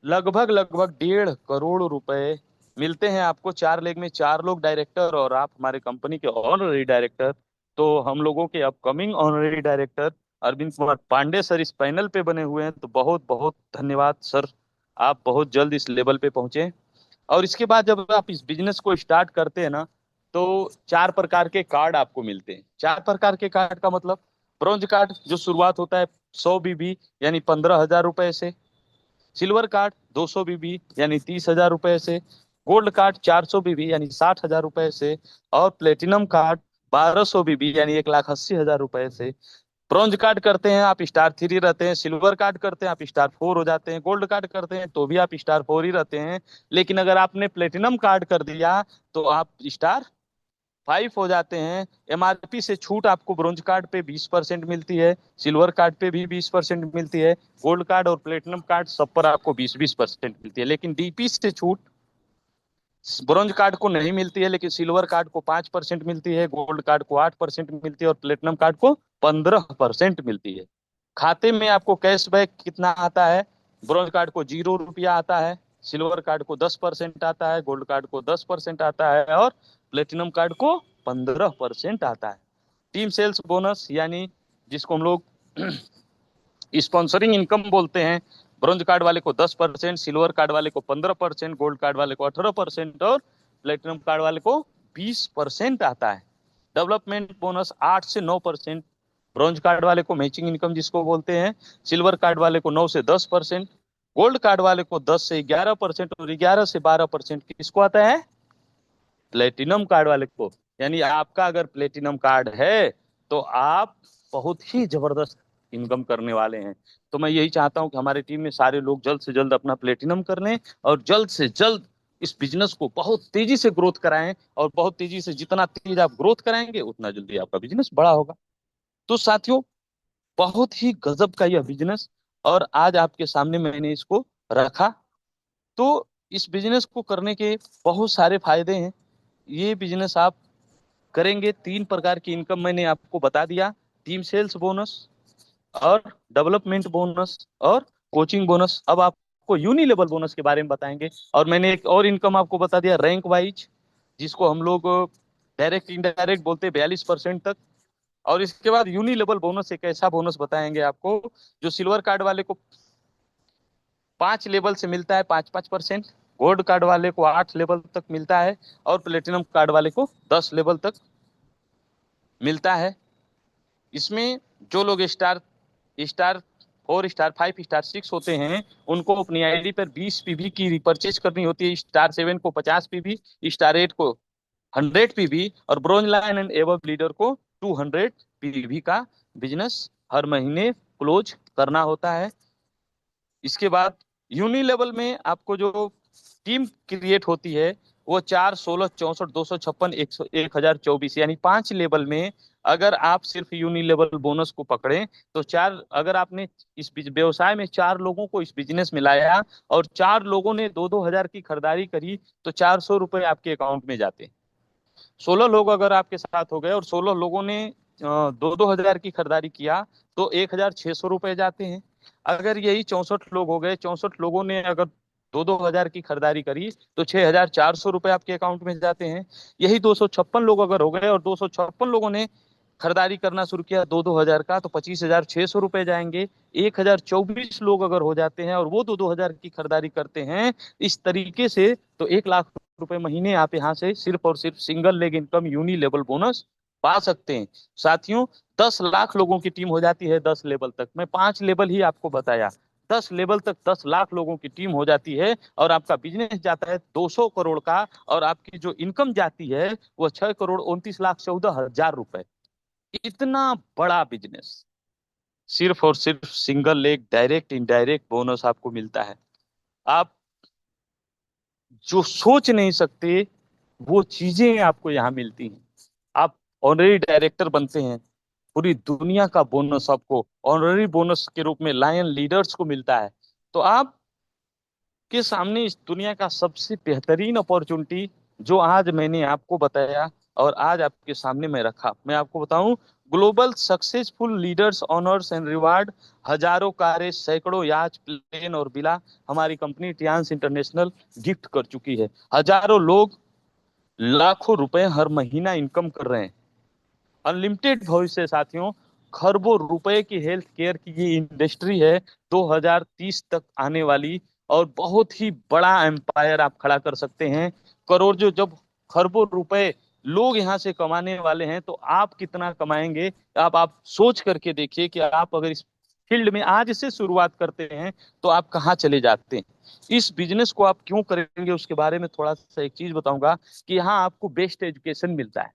लगभग लगभग 1.5 करोड़ रुपए मिलते हैं आपको। 4 लेग में 4 लोग डायरेक्टर और आप हमारे कंपनी के ऑनररी डायरेक्टर। तो हम लोगों के upcoming honorary director Arvind Kumar Pandey sir इस पैनल पे बने हुए हैं, तो बहुत बहुत धन्यवाद सर। आप बहुत जल्द इस लेवल पे पहुंचे। और इसके बाद जब आप इस बिजनेस को स्टार्ट करते हैं ना, तो 4 प्रकार के कार्ड आपको मिलते हैं। 4 प्रकार के कार्ड का मतलब, ब्रॉन्ज कार्ड जो शुरुआत होता है 100 BB यानी 15,000 रुपए से। सिल्वर कार्ड 200 BB यानी 30,000 रुपए से। गोल्ड कार्ड 400 BB यानी 60,000 रुपए से। और प्लेटिनम कार्ड 1200 BB यानी 1,80,000 रुपए से। ब्रॉन्ज कार्ड करते हैं आप स्टार 3 रहते हैं, सिल्वर कार्ड करते हैं आप स्टार 4 हो जाते हैं, गोल्ड कार्ड करते हैं तो भी आप स्टार 4 ही रहते हैं। लेकिन अगर आपने प्लेटिनम कार्ड कर दिया तो आप स्टार 5 हो जाते हैं। MRP से छूट आपको ब्रोंज कार्ड पे 20% मिलती है, सिल्वर कार्ड पे भी 20% मिलती है, गोल्ड कार्ड और प्लेटिनम कार्ड सब पर आपको 20-20% मिलती है। लेकिन DP से छूट ब्रोंज कार्ड को नहीं मिलती है, लेकिन सिल्वर कार्ड को 5% मिलती है, गोल्ड कार्ड को 8% मिलती है और प्लेटिनम कार्ड को 15% मिलती है। खाते में आपको कैशबैक कितना आता है, ब्रोंज कार्ड को 0 रुपया आता है, सिल्वर कार्ड को 10% आता है, गोल्ड कार्ड को 10% आता है और प्लेटिनम कार्ड को 15% आता है। टीम सेल्स बोनस यानी जिसको हम लोग स्पॉन्सरिंग इनकम बोलते हैं, ब्रॉन्ज कार्ड वाले को 10%, सिल्वर कार्ड वाले को 15%, गोल्ड कार्ड वाले को 18% और प्लेटिनम कार्ड वाले को 20% आता है। डेवलपमेंट बोनस 8 से 9%, ब्रॉन्ज कार्ड वाले को मैचिंग इनकम जिसको बोलते हैं, सिल्वर कार्ड वाले को 9 से 10%, गोल्ड कार्ड वाले को 10 से 11% और 11 से 12% किसको आता है? प्लेटिनम कार्ड वाले को। यानी आपका अगर प्लेटिनम कार्ड है तो आप बहुत ही जबरदस्त इनकम करने वाले हैं। तो मैं यही चाहता हूं कि हमारी टीम में सारे लोग जल्द से जल्द अपना प्लेटिनम कर लें और जल्द से जल्द इस बिजनेस को बहुत तेजी से ग्रोथ कराएं, और बहुत तेजी से जितना तेज आप ग्रोथ कराएंगे उतना जल्दी आपका बिजनेस बड़ा होगा। तो साथियों, बहुत ही गजब का यह बिजनेस, और आज आपके सामने मैंने इसको रखा। तो इस बिजनेस को करने के बहुत सारे फायदे हैं। ये बिजनेस आप करेंगे, 3 प्रकार की इनकम मैंने आपको बता दिया, टीम सेल्स बोनस और डेवलपमेंट बोनस और कोचिंग बोनस। अब आपको यूनी लेवल बोनस के बारे में बताएंगे, और मैंने एक और इनकम आपको बता दिया रैंक वाइज, जिसको हम लोग डायरेक्ट इनडायरेक्ट बोलते हैं 42% तक। और इसके बाद यूनी लेवल बोनस एक ऐसा बोनस बताएंगे आपको जो सिल्वर कार्ड वाले को 5 लेवल से मिलता है, 5-5%, गोल्ड कार्ड वाले को 8 लेवल तक मिलता है और प्लेटिनम कार्ड वाले को 10 लेवल तक मिलता है। इसमें जो लोग स्टार स्टार 4, स्टार 5, स्टार 6 होते हैं, उनको अपनी आईडी पर 20 पीवी की रिपर्चेज करनी होती है, स्टार 7 को 50 पीवी, स्टार 8 को 100 पीवी और bronze line and above leader को 200 पीवी का बिजनेस हर महीने क्लोज करना होता है। इसके बाद यूनी लेवल में आपको जो टीम क्रिएट होती है वो 4, 16, 64, 256, 1024, यानी 5 लेवल में। अगर आप सिर्फ यूनी लेवल बोनस को पकड़ें तो अगर आपने इस व्यवसाय में 4 लोगों को इस बिजनेस में लाया और 4 लोगों ने 2-2 हजार की खरीदारी करी तो 400 रुपए आपके अकाउंट में जाते हैं। 16 लोग अगर आपके साथ हो गए और 16 लोगों ने 2-2 हजार की खरीदारी किया तो 1,600 रुपए जाते हैं। अगर यही 64 लोग हो गए, 64 लोगों ने अगर 2-2 हजार की खरीदारी करी तो 6,400 रुपए आपके अकाउंट में जाते हैं। यही 256 लोग अगर हो गए और 256 लोगों ने खरीदारी करना शुरू किया 2-2 हजार का तो 25,600 रुपए जाएंगे। 1,024 लोग अगर हो जाते हैं और वो 2-2 हजार की खरीदारी करते हैं इस तरीके से, तो 1 लाख रुपए महीने आप यहाँ से सिर्फ और सिर्फ single leg income unilevel bonus पा सकते हैं। साथियों, 10 लाख लोगों की टीम हो जाती है 10 लेवल तक। मैं 5 लेवल ही आपको बताया, 10 लेवल तक 10 लाख लोगों की टीम हो जाती है और आपका बिजनेस जाता है 200 करोड़ का, और आपकी जो इनकम जाती है वो 6,29,14,14 रुपए। इतना बड़ा बिजनेस सिर्फ और सिर्फ single leg direct indirect bonus आपको मिलता है। आप जो सोच नहीं सकते वो चीजें आपको यहाँ मिलती हैं। आप ऑनररी डायरेक्टर बनते हैं, पूरी दुनिया का बोनस आपको ऑनररी बोनस के रूप में लायन लीडर्स को मिलता है। तो आप के सामने इस दुनिया का सबसे बेहतरीन अपॉर्चुनिटी जो आज मैंने आपको बताया और आज आपके सामने मैं रखा, मैं आपको बताऊं, global successful leaders honours and reward, हजारों कारें, सैकड़ों याच, प्लेन और विला हमारी कंपनी टियान्स इंटरनेशनल गिफ्ट कर चुकी है। हजारों लोग लाखों रुपए हर महीना इनकम कर रहे हैं। अनलिमिटेड भविष्य साथियों, खरबों रुपए की हेल्थ केयर की ये इंडस्ट्री है 2030 तक आने वाली, और बहुत ही बड़ा एम्पायर आप खड़ा कर सकते हैं। करोड़ जो जब खरबों रुपए लोग यहाँ से कमाने वाले हैं तो आप कितना कमाएंगे? आप सोच करके देखिए कि आप अगर इस फील्ड में आज से शुरुआत करते हैं तो आप कहाँ चले जाते हैं। इस बिजनेस को आप क्यों करेंगे उसके बारे में थोड़ा सा एक चीज बताऊंगा कि यहाँ आपको बेस्ट एजुकेशन मिलता है।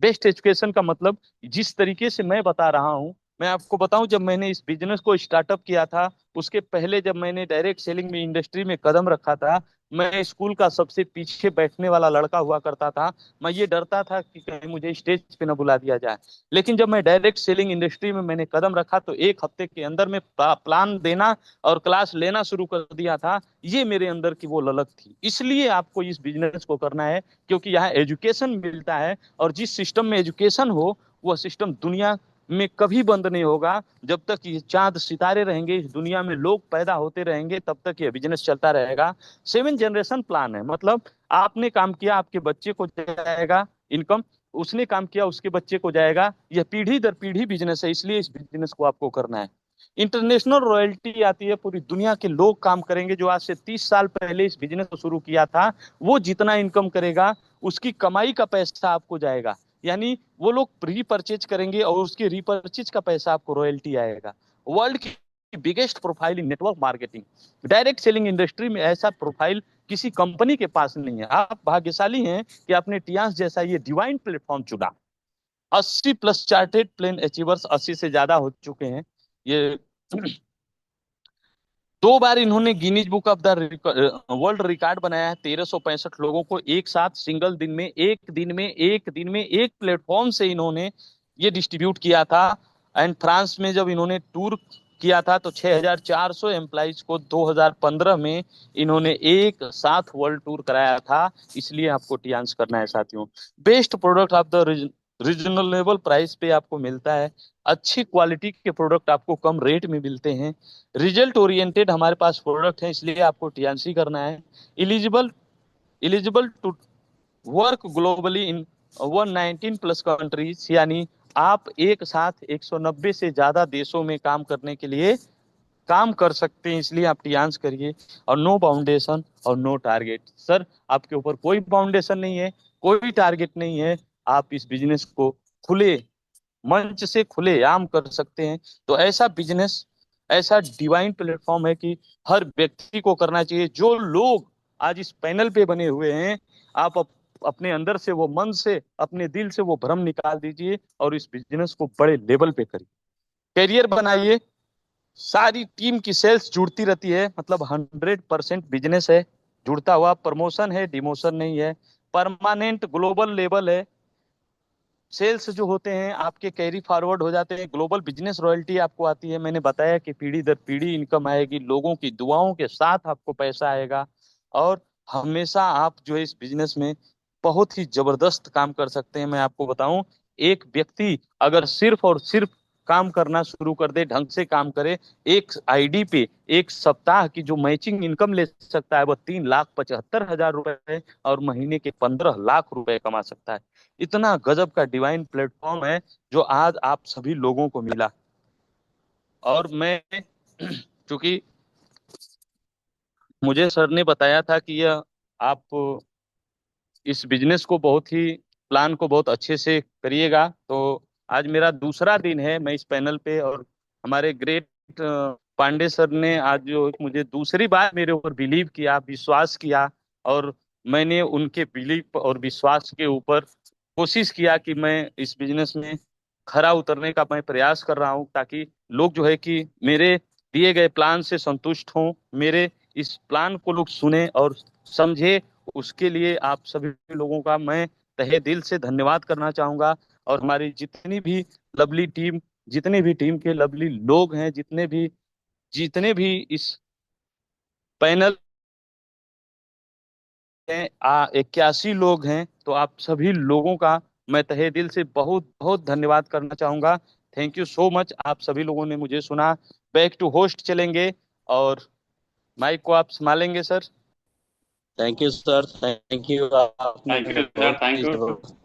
बेस्ट एजुकेशन का मतलब, जिस तरीके से मैं बता रहा हूं, मैं आपको बताऊं, जब मैंने इस बिजनेस को स्टार्टअप किया था उसके पहले जब मैंने डायरेक्ट सेलिंग में इंडस्ट्री में कदम रखा था, मैं स्कूल का सबसे पीछे बैठने वाला लड़का हुआ करता था। मैं ये डरता था कि कहीं मुझे स्टेज पे ना बुला दिया जाए। लेकिन जब मैं डायरेक्ट सेलिंग इंडस्ट्री में मैंने कदम रखा तो 1 हफ्ते के अंदर में प्लान देना और क्लास लेना शुरू कर दिया था। ये मेरे अंदर की वो ललक थी। इसलिए आपको इस बिजनेस को करना है क्योंकि यहाँ एजुकेशन मिलता है, और जिस सिस्टम में एजुकेशन हो वह सिस्टम दुनिया में कभी बंद नहीं होगा। जब तक ये चांद सितारे रहेंगे, इस दुनिया में लोग पैदा होते रहेंगे, तब तक ये बिजनेस चलता रहेगा। 7 जनरेशन प्लान है, मतलब आपने काम किया, आपके बच्चे को जाएगा इनकम, उसने काम किया, उसके बच्चे को जाएगा। यह पीढ़ी दर पीढ़ी बिजनेस है, इसलिए इस बिजनेस को आपको करना है। इंटरनेशनल रॉयल्टी आती है, पूरी दुनिया के लोग काम करेंगे। जो आज से 30 साल पहले इस बिजनेस को शुरू किया था, वो जितना इनकम करेगा, उसकी कमाई का पैसा आपको जाएगा। यानी वो लोग रीपरचेज करेंगे और उसके रीपरचेज का पैसा आपको रॉयल्टी आएगा। वर्ल्ड की biggest profile in network marketing, direct selling industry में ऐसा प्रोफाइल किसी कंपनी के पास नहीं है। आप भाग्यशाली हैं कि आपने टियांस जैसा ये डिवाइन प्लेटफॉर्म चुना। 80+ चार्टेड प्लेन अचीवर्स, 80 से ज्यादा हो चुके हैं ये। 2 बार इन्होंने Guinness book of the world record बनाया है। 1365 लोगों को एक साथ सिंगल दिन में, एक प्लेटफॉर्म से इन्होंने ये डिस्ट्रीब्यूट किया था। एंड फ्रांस में जब इन्होंने टूर किया था तो 6400 एम्प्लॉइज को 2015 में इन्होंने एक साथ वर्ल्ड टूर कराया था। इसलिए आपको टियान्स करना है साथियों। Best product of the regional level price पे आपको मिलता है। अच्छी क्वालिटी के प्रोडक्ट आपको कम रेट में मिलते हैं। रिजल्ट ओरिएंटेड हमारे पास प्रोडक्ट है, इसलिए आपको टीएनसी करना है। Eligible eligible to work globally in 119+ countries, यानी आप एक साथ 190 से ज्यादा देशों में काम करने के लिए काम कर सकते हैं, इसलिए आप टियान्स करिए। और नो बाउंडेशन और नो टारगेट। सर, आपके ऊपर कोई बाउंडेशन नहीं है, कोई टारगेट नहीं है। आप इस बिजनेस को खुले मंच से खुले आम कर सकते हैं। तो ऐसा बिजनेस, ऐसा डिवाइन प्लेटफॉर्म है कि हर व्यक्ति को करना चाहिए। जो लोग आज इस पैनल पे बने हुए हैं, आप अपने अंदर से, वो मन से, अपने दिल से वो भ्रम निकाल दीजिए और इस बिजनेस को बड़े लेवल पे करिए, करियर बनाइए। सारी टीम की सेल्स जुड़ती रहती है, मतलब 100% बिजनेस है, जुड़ता हुआ। प्रमोशन है, डिमोशन नहीं है। परमानेंट ग्लोबल लेवल है। सेल्स जो होते हैं आपके कैरी फॉरवर्ड हो जाते हैं। ग्लोबल बिजनेस रॉयल्टी आपको आती है। मैंने बताया कि पीढ़ी दर पीढ़ी इनकम आएगी, लोगों की दुआओं के साथ आपको पैसा आएगा। और हमेशा आप जो है इस बिजनेस में बहुत ही जबरदस्त काम कर सकते हैं। मैं आपको बताऊं, एक व्यक्ति अगर सिर्फ और सिर्फ काम करना शुरू कर दे, ढंग से काम करे, एक आईडी पे एक सप्ताह की जो मैचिंग इनकम ले सकता है, वह 3,75,000 रुपए और महीने के 15 लाख रुपए कमा सकता है। इतना गजब का डिवाइन प्लेटफॉर्म है जो आज आप सभी लोगों को मिला। और मैं चूंकि मुझे सर ने बताया था कि यह आप इस बिजनेस को बहुत ही, प्लान को बहुत अच्छे से करिएगा, तो आज मेरा दूसरा दिन है मैं इस पैनल पे। और हमारे ग्रेट पांडे सर ने आज जो मुझे दूसरी बार मेरे ऊपर बिलीव किया, विश्वास किया, और मैंने उनके बिलीव और विश्वास के ऊपर कोशिश किया कि मैं इस बिजनेस में खरा उतरने का मैं प्रयास कर रहा हूं, ताकि लोग जो है कि मेरे दिए गए प्लान से संतुष्ट हों, मेरे इस प्लान को लोग सुने और समझे। उसके लिए आप सभी लोगों का मैं तहे दिल से धन्यवाद करना चाहूंगा। और हमारी जितनी भी टीम के लवली लोग हैं, जितने भी इस पैनल में 81 लोग हैं, तो आप सभी लोगों का मैं तहे दिल से बहुत बहुत धन्यवाद करना चाहूंगा। थैंक यू सो मच, आप सभी लोगों ने मुझे सुना। बैक टू होस्ट चलेंगे और माइक को आप संभालेंगे sir. Thank you sir, thank you. आपने थैंक यू सर, बहुत थैंक ही यू। जबरदस्त